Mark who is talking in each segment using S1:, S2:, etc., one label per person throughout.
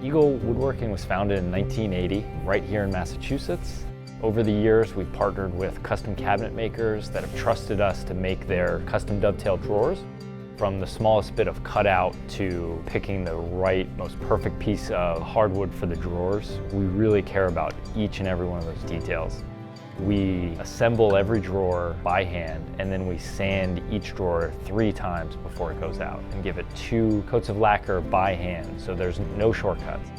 S1: Eagle Woodworking was founded in 1980 right here in Massachusetts. Over the years, we've partnered with custom cabinet makers that have trusted us to make their custom dovetail drawers. From the smallest bit of cutout to picking the right, most perfect piece of hardwood for the drawers, we really care about each and every one of those details. We assemble every drawer by hand, and then we sand each drawer 3 times before it goes out and give it 2 coats of lacquer by hand, so there's no shortcuts.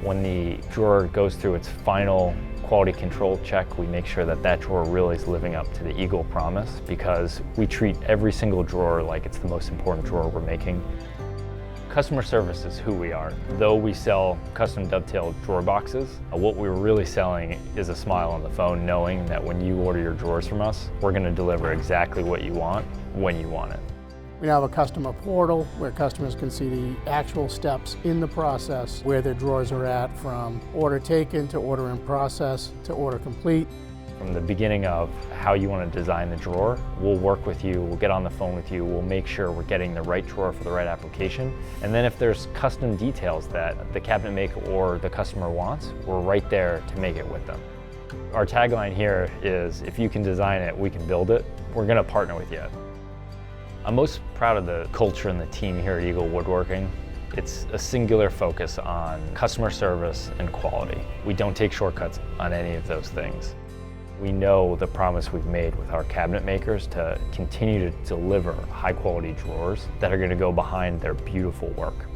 S1: When the drawer goes through its final quality control check, we make sure that that drawer really is living up to the Eagle promise, because we treat every single drawer like it's the most important drawer we're making. Customer service is who we are. Though we sell custom dovetail drawer boxes, what we're really selling is a smile on the phone, knowing that when you order your drawers from us, we're going to deliver exactly what you want, when you want it.
S2: We now have a customer portal where customers can see the actual steps in the process, where their drawers are at, from order taken to order in process to order complete.
S1: From the beginning of how you want to design the drawer, we'll work with you, we'll get on the phone with you, we'll make sure we're getting the right drawer for the right application. And then if there's custom details that the cabinet maker or the customer wants, we're right there to make it with them. Our tagline here is, if you can design it, we can build it. We're going to partner with you. I'm most proud of the culture and the team here at Eagle Woodworking. It's a singular focus on customer service and quality. We don't take shortcuts on any of those things. We know the promise we've made with our cabinet makers to continue to deliver high quality drawers that are going to go behind their beautiful work.